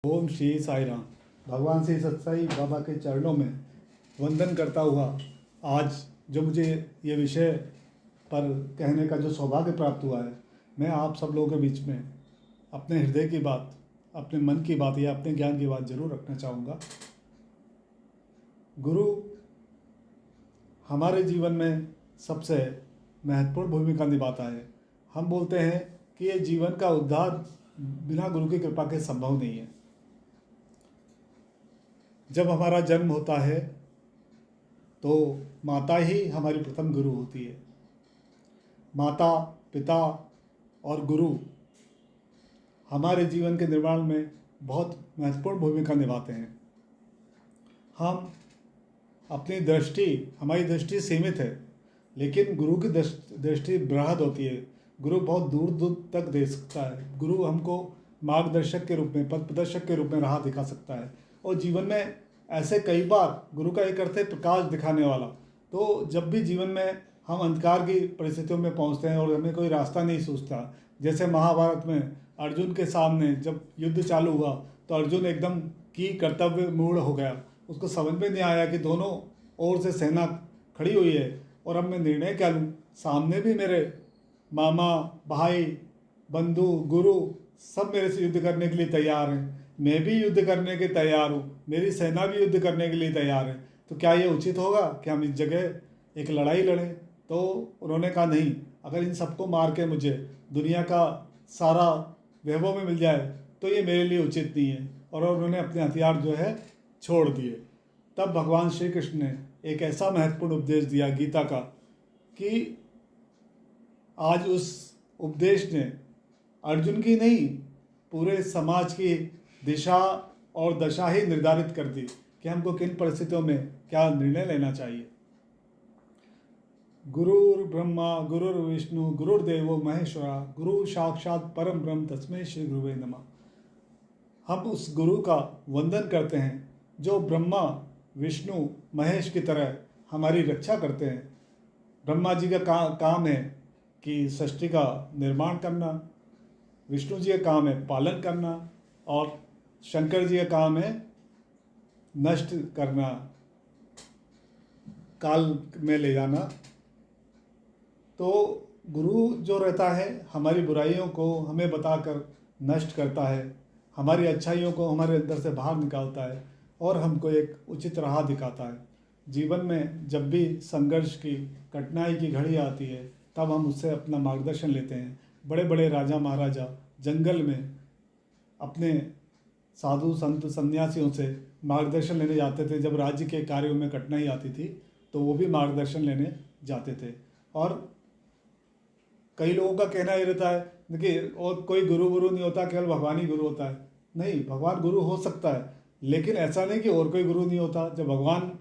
ओम श्री साई राम। भगवान श्री सत्साई बाबा के चरणों में वंदन करता हुआ आज जो मुझे ये विषय पर कहने का जो सौभाग्य प्राप्त हुआ है, मैं आप सब लोगों के बीच में अपने हृदय की बात, अपने मन की बात या अपने ज्ञान की बात जरूर रखना चाहूँगा। गुरु हमारे जीवन में सबसे महत्वपूर्ण भूमिका निभाता है। हम बोलते हैं कि ये जीवन का उद्धार बिना गुरु की कृपा के संभव नहीं है। जब हमारा जन्म होता है तो माता ही हमारी प्रथम गुरु होती है। माता, पिता और गुरु हमारे जीवन के निर्माण में बहुत महत्वपूर्ण भूमिका निभाते हैं। हम अपनी हमारी दृष्टि सीमित है, लेकिन गुरु की दृष्टि बृहद होती है। गुरु बहुत दूर दूर तक देख सकता है। गुरु हमको मार्गदर्शक के रूप में, पथ प्रदर्शक के रूप में राह दिखा सकता है। और जीवन में ऐसे कई बार गुरु का एक अर्थ है प्रकाश दिखाने वाला। तो जब भी जीवन में हम अंधकार की परिस्थितियों में पहुंचते हैं और हमें कोई रास्ता नहीं सूझता, जैसे महाभारत में अर्जुन के सामने जब युद्ध चालू हुआ तो अर्जुन एकदम की कर्तव्य मूढ़ हो गया। उसको समझ में नहीं आया कि दोनों ओर से सेना खड़ी हुई है और अब मैं निर्णय क्या लूँ। सामने भी मेरे मामा, भाई, बंधु, गुरु सब मेरे से युद्ध करने के लिए तैयार हैं। मैं भी युद्ध करने के तैयार हूँ, मेरी सेना भी युद्ध करने के लिए तैयार है। तो क्या ये उचित होगा कि हम इस जगह एक लड़ाई लड़ें? तो उन्होंने कहा नहीं, अगर इन सबको मार के मुझे दुनिया का सारा वैभव में मिल जाए तो ये मेरे लिए उचित नहीं है। और उन्होंने अपने हथियार जो है छोड़ दिए। तब भगवान श्री कृष्ण ने एक ऐसा महत्वपूर्ण उपदेश दिया गीता का कि आज उस उपदेश ने अर्जुन की नहीं, पूरे समाज की दिशा और दशा ही निर्धारित कर दी कि हमको किन परिस्थितियों में क्या निर्णय लेना चाहिए। गुरुर् ब्रह्मा गुरुर्विष्णु गुरुर्देवो महेश्वरा गुरु साक्षात परम ब्रह्म तस्मै श्री गुरुवे नमः। हम उस गुरु का वंदन करते हैं जो ब्रह्मा, विष्णु, महेश की तरह हमारी रक्षा करते हैं। ब्रह्मा जी का काम है कि सृष्टि का निर्माण करना, विष्णु जी का काम है पालन करना और शंकर जी का काम है नष्ट करना, काल में ले जाना। तो गुरु जो रहता है हमारी बुराइयों को हमें बताकर नष्ट करता है, हमारी अच्छाइयों को हमारे अंदर से बाहर निकालता है और हमको एक उचित राह दिखाता है। जीवन में जब भी संघर्ष की, कठिनाई की घड़ी आती है तब हम उससे अपना मार्गदर्शन लेते हैं। बड़े बड़े राजा महाराजा जंगल में अपने साधु संत सन्यासियों से मार्गदर्शन लेने जाते थे। जब राज्य के कार्यों में कठिनाई आती थी तो वो भी मार्गदर्शन लेने जाते थे। और कई लोगों का कहना ये रहता है कि और कोई गुरु नहीं होता, केवल भगवान ही गुरु होता है। नहीं, भगवान गुरु हो सकता है, लेकिन ऐसा नहीं कि और कोई गुरु नहीं होता। जब भगवान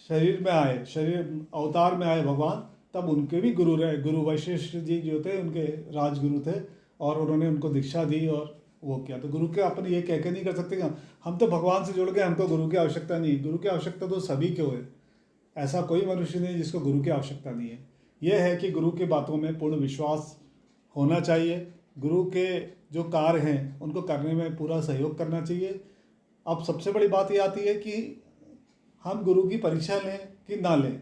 शरीर में आए, शरीर अवतार में आए भगवान, तब उनके भी गुरु रहे। गुरु वशिष्ठ जी जो थे उनके राजगुरु थे और उन्होंने उनको दीक्षा दी और वो किया। तो गुरु के अपन ये कह के नहीं कर सकते कि हम तो भगवान से जुड़ गए, हमको गुरु की आवश्यकता नहीं। गुरु की आवश्यकता तो सभी को है। ऐसा कोई मनुष्य नहीं जिसको गुरु की आवश्यकता नहीं है। यह है कि गुरु की बातों में पूर्ण विश्वास होना चाहिए। गुरु के जो कार्य हैं उनको करने में पूरा सहयोग करना चाहिए। अब सबसे बड़ी बात ये आती है कि हम गुरु की परीक्षा लें कि ना लें।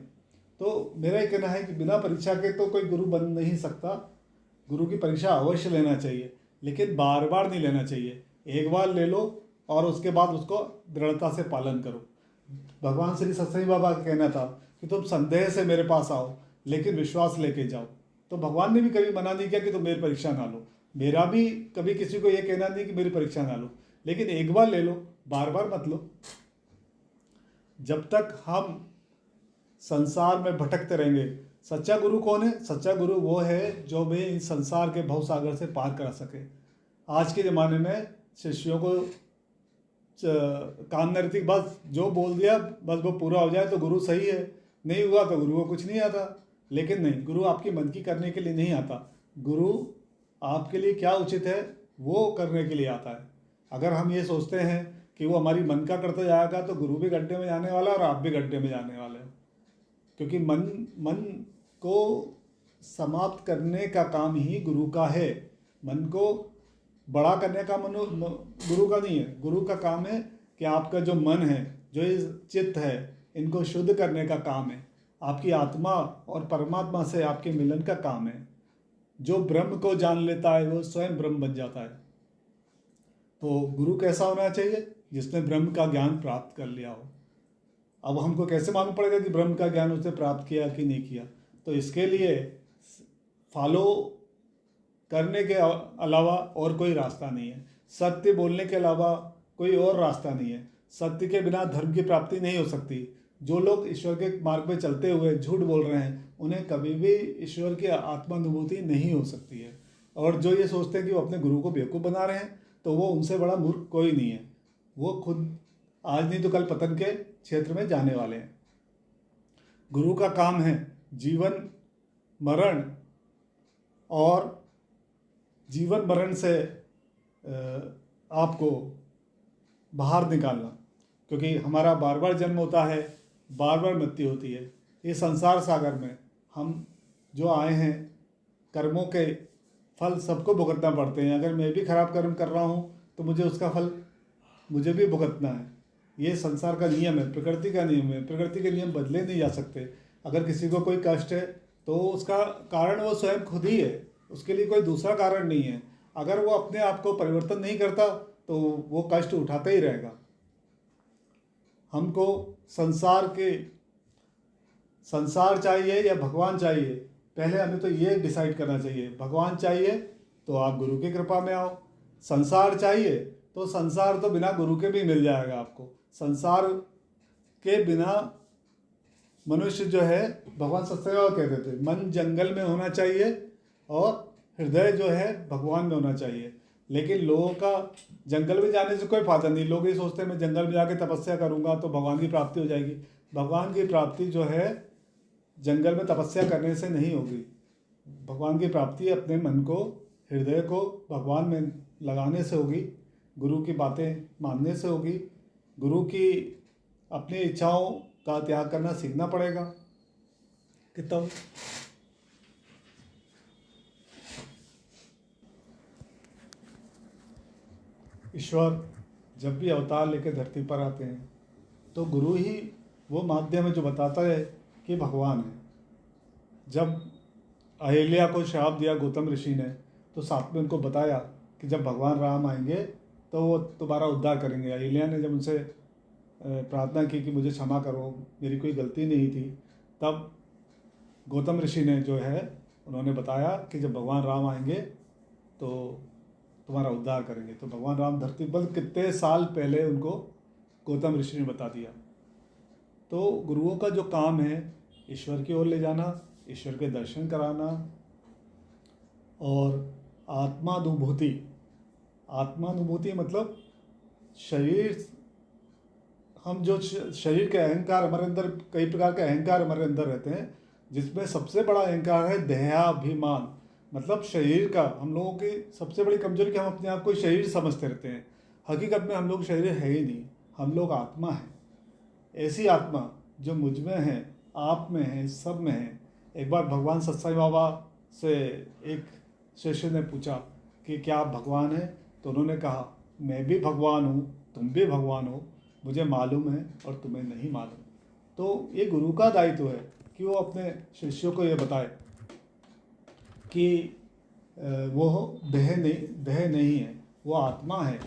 तो मेरा ये कहना है कि बिना परीक्षा के तो कोई गुरु बन नहीं सकता। गुरु की परीक्षा अवश्य लेना चाहिए, लेकिन बार बार नहीं लेना चाहिए। एक बार ले लो और उसके बाद उसको दृढ़ता से पालन करो। भगवान श्री सत्साई बाबा का कहना था कि तुम संदेह से मेरे पास आओ लेकिन विश्वास लेके जाओ। तो भगवान ने भी कभी मना नहीं किया कि तुम मेरी परीक्षा ना लो। मेरा भी कभी किसी को ये कहना नहीं कि मेरी परीक्षा ना लो, लेकिन एक बार ले लो, बार बार मत लो। जब तक हम संसार में भटकते रहेंगे। सच्चा गुरु कौन है? सच्चा गुरु वो है जो हमें इस संसार के भवसागर से पार करा सके। आज के ज़माने में शिष्यों को काम नहीं रहती, बस जो बोल दिया बस वो पूरा हो जाए तो गुरु सही है, नहीं हुआ तो गुरु को कुछ नहीं आता। लेकिन नहीं, गुरु आपकी मन की करने के लिए नहीं आता। गुरु आपके लिए क्या उचित है वो करने के लिए आता है। अगर हम ये सोचते हैं कि वो हमारी मन का करते जाएगा तो गुरु भी गड्ढे में जाने वाला है और आप भी गड्ढे में जाने वाले हो। क्योंकि मन को समाप्त करने का काम ही गुरु का है। मन को बड़ा करने का गुरु का नहीं है। गुरु का काम है कि आपका जो मन है, जो ये चित्त है, इनको शुद्ध करने का काम है। आपकी आत्मा और परमात्मा से आपके मिलन का काम है। जो ब्रह्म को जान लेता है वो स्वयं ब्रह्म बन जाता है। तो गुरु कैसा होना चाहिए? जिसने ब्रह्म का ज्ञान प्राप्त कर लिया हो। अब हमको कैसे मालूम पड़ेगा कि ब्रह्म का ज्ञान उसने प्राप्त किया कि नहीं किया? तो इसके लिए फॉलो करने के अलावा और कोई रास्ता नहीं है। सत्य बोलने के अलावा कोई और रास्ता नहीं है। सत्य के बिना धर्म की प्राप्ति नहीं हो सकती। जो लोग ईश्वर के मार्ग पे चलते हुए झूठ बोल रहे हैं, उन्हें कभी भी ईश्वर की आत्मानुभूति नहीं हो सकती है। और जो ये सोचते हैं कि वो अपने गुरु को बेवकूफ़ बना रहे हैं, तो वो उनसे बड़ा मूर्ख कोई नहीं है। वो खुद आज नहीं तो कल पतन के क्षेत्र में जाने वाले हैं। गुरु का काम है जीवन मरण और जीवन मरण से आपको बाहर निकालना, क्योंकि हमारा बार बार जन्म होता है, बार बार मृत्यु होती है। ये संसार सागर में हम जो आए हैं, कर्मों के फल सबको भुगतना पड़ते हैं। अगर मैं भी खराब कर्म कर रहा हूँ तो मुझे उसका फल मुझे भी भुगतना है। ये संसार का नियम है, प्रकृति का नियम है। प्रकृति के नियम बदले नहीं जा सकते। अगर किसी को कोई कष्ट है तो उसका कारण वो स्वयं खुद ही है, उसके लिए कोई दूसरा कारण नहीं है। अगर वो अपने आप को परिवर्तन नहीं करता तो वो कष्ट उठाता ही रहेगा। हमको संसार चाहिए या भगवान चाहिए? पहले हमें तो ये डिसाइड करना चाहिए। भगवान चाहिए तो आप गुरु की कृपा में आओ। संसार चाहिए तो संसार तो बिना गुरु के भी मिल जाएगा आपको। संसार के बिना मनुष्य जो है, भगवान सत्यदेव कहते थे, मन जंगल में होना चाहिए और हृदय जो है भगवान में होना चाहिए। लेकिन लोगों का जंगल में जाने से कोई फायदा नहीं। लोग ये सोचते हैं मैं जंगल में जाके तपस्या करूंगा तो भगवान की प्राप्ति हो जाएगी। भगवान की प्राप्ति जो है जंगल में तपस्या करने से नहीं होगी। भगवान की प्राप्ति अपने मन को, हृदय को भगवान में लगाने से होगी। गुरु की बातें मानने से होगी। गुरु की अपनी इच्छाओं का त्याग करना सीखना पड़ेगा। कितना ईश्वर जब भी अवतार लेकर धरती पर आते हैं तो गुरु ही वो माध्यम है जो बताता है कि भगवान है। जब अहिल्या को श्राप दिया गौतम ऋषि ने, तो साथ में उनको बताया कि जब भगवान राम आएंगे तो वो तुम्हारा उद्धार करेंगे। अहिल्या ने जब उनसे प्रार्थना की कि मुझे क्षमा करो, मेरी कोई गलती नहीं थी, तब गौतम ऋषि ने जो है उन्होंने बताया कि जब भगवान राम आएंगे तो तुम्हारा उद्धार करेंगे। तो भगवान राम धरती पर कितने साल पहले उनको गौतम ऋषि ने बता दिया। तो गुरुओं का जो काम है ईश्वर की ओर ले जाना, ईश्वर के दर्शन कराना और आत्मानुभूति मतलब शरीर, हम जो शरीर के अहंकार, हमारे अंदर कई प्रकार के अहंकार हमारे अंदर रहते हैं, जिसमें सबसे बड़ा अहंकार है देहाभिमान। मतलब शरीर का हम लोगों की सबसे बड़ी कमजोरी कि हम अपने आप को शरीर समझते रहते हैं। हकीकत में हम लोग शरीर है ही नहीं, हम लोग आत्मा है। ऐसी आत्मा जो मुझ में है, आप में है, सब में है। एक बार भगवान सत्साई बाबा से एक शिष्य ने पूछा कि क्या आप भगवान हैं? तो उन्होंने कहा मैं भी भगवान हूँ, तुम भी भगवान हो, मुझे मालूम है और तुम्हें नहीं मालूम। तो ये गुरु का दायित्व है कि वो अपने शिष्यों को ये बताए कि वो देह नहीं है, वो आत्मा है।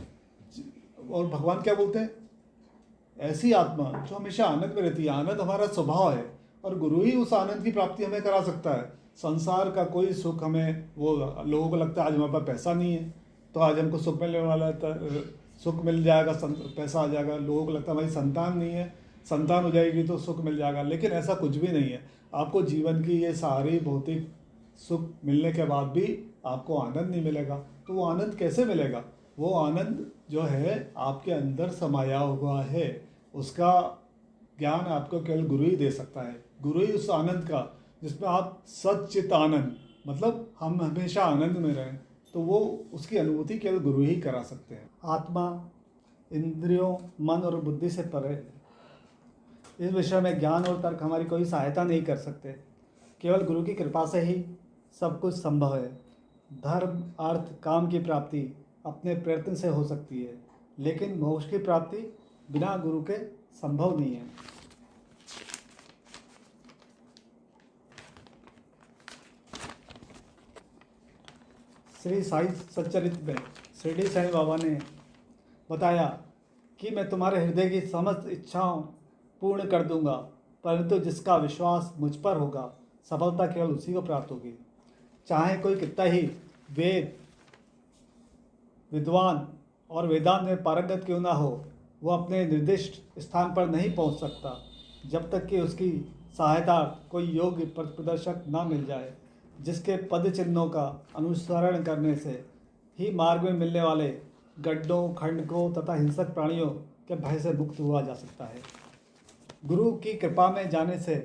और भगवान क्या बोलते हैं? ऐसी आत्मा जो हमेशा आनंद में रहती है। आनंद हमारा स्वभाव है और गुरु ही उस आनंद की प्राप्ति हमें करा सकता है। संसार का कोई सुख हमें, वो लोगों को लगता है आज हमारे पास पैसा नहीं है तो आज हमको सुख मिलने वाला है, सुख मिल जाएगा, पैसा आ जाएगा। लोगों को लगता है भाई संतान नहीं है, संतान हो जाएगी तो सुख मिल जाएगा। लेकिन ऐसा कुछ भी नहीं है। आपको जीवन की ये सारी भौतिक सुख मिलने के बाद भी आपको आनंद नहीं मिलेगा। तो वो आनंद कैसे मिलेगा? वो आनंद जो है आपके अंदर समाया हुआ है, उसका ज्ञान आपको केवल गुरु ही दे सकता है। गुरु ही उस आनंद का, जिसमें आप सच्चित आनंद, मतलब हम हमेशा आनंद में रहें, तो वो उसकी अनुभूति केवल गुरु ही करा सकते हैं। आत्मा इंद्रियों, मन और बुद्धि से परे। इस विषय में ज्ञान और तर्क हमारी कोई सहायता नहीं कर सकते। केवल गुरु की कृपा से ही सब कुछ संभव है। धर्म, अर्थ, काम की प्राप्ति अपने प्रयत्न से हो सकती है, लेकिन मोक्ष की प्राप्ति बिना गुरु के संभव नहीं है। श्री साई सच्चरित में शिरडी साईं बाबा ने बताया कि मैं तुम्हारे हृदय की समस्त इच्छाओं पूर्ण कर दूंगा, परंतु जिसका विश्वास मुझ पर होगा सफलता केवल उसी को प्राप्त होगी। चाहे कोई कितना ही विद्वान और वेदांत में पारंगत क्यों ना हो, वो अपने निर्दिष्ट स्थान पर नहीं पहुंच सकता जब तक कि उसकी सहायता कोई योग्य पथ प्रदर्शक ना मिल जाए, जिसके पद चिन्हों का अनुसरण करने से ही मार्ग में मिलने वाले गड्ढों, खंडकों तथा हिंसक प्राणियों के भय से मुक्त हुआ जा सकता है। गुरु की कृपा में जाने से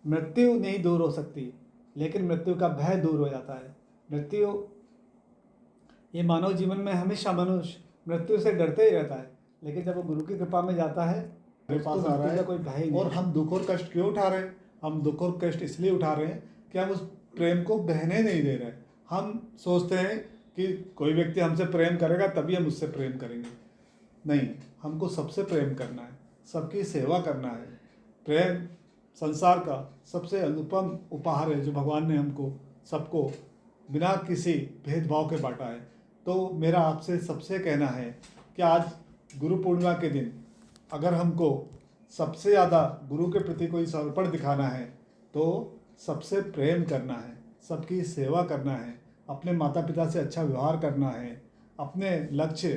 मृत्यु नहीं दूर हो सकती, लेकिन मृत्यु का भय दूर हो जाता है। मृत्यु, ये मानव जीवन में हमेशा मनुष्य मृत्यु से डरते ही रहता है, लेकिन जब वो गुरु की कृपा में जाता है मेरे पास आ रहा है कोई भय नहीं। और हम दुख और कष्ट क्यों उठा रहे हैं? हम दुख और कष्ट इसलिए उठा रहे हैं कि हम उस प्रेम को बहने नहीं दे रहे। हम सोचते हैं कि कोई व्यक्ति हमसे प्रेम करेगा तभी हम उससे प्रेम करेंगे। नहीं, हमको सबसे प्रेम करना है, सबकी सेवा करना है। प्रेम संसार का सबसे अनुपम उपहार है जो भगवान ने हमको सबको बिना किसी भेदभाव के बांटा है। तो मेरा आपसे सबसे कहना है कि आज गुरु पूर्णिमा के दिन अगर हमको सबसे ज़्यादा गुरु के प्रति कोई समर्पण दिखाना है तो सबसे प्रेम करना है, सबकी सेवा करना है, अपने माता पिता से अच्छा व्यवहार करना है, अपने लक्ष्य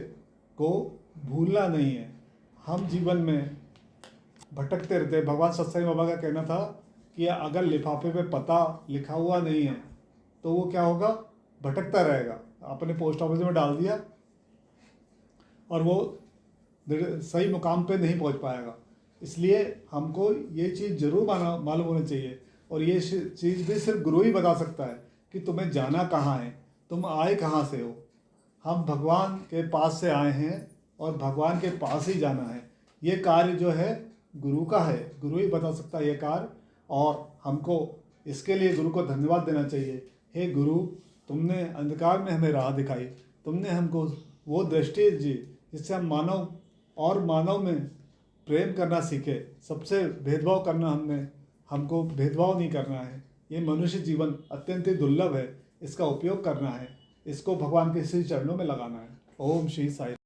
को भूलना नहीं है। हम जीवन में भटकते रहते हैं। भगवान सत्साई बाबा का कहना था कि अगर लिफाफे पे पता लिखा हुआ नहीं है तो वो क्या होगा, भटकता रहेगा। आपने पोस्ट ऑफिस में डाल दिया और वो सही मुकाम पे नहीं पहुंच पाएगा। इसलिए हमको ये चीज़ जरूर मालूम होनी चाहिए, और ये चीज़ भी सिर्फ गुरु ही बता सकता है कि तुम्हें जाना कहाँ है, तुम आए कहाँ से हो। हम भगवान के पास से आए हैं और भगवान के पास ही जाना है। ये कार्य जो है गुरु का है, गुरु ही बता सकता है ये कार्य, और हमको इसके लिए गुरु को धन्यवाद देना चाहिए। हे गुरु, तुमने अंधकार में हमें राह दिखाई, तुमने हमको वो दृष्टि दी जिससे हम मानव में प्रेम करना सीखे। सबसे भेदभाव करना हमको भेदभाव नहीं करना है। ये मनुष्य जीवन अत्यंत ही दुर्लभ है, इसका उपयोग करना है, इसको भगवान के श्री चरणों में लगाना है। ओम श्री साई।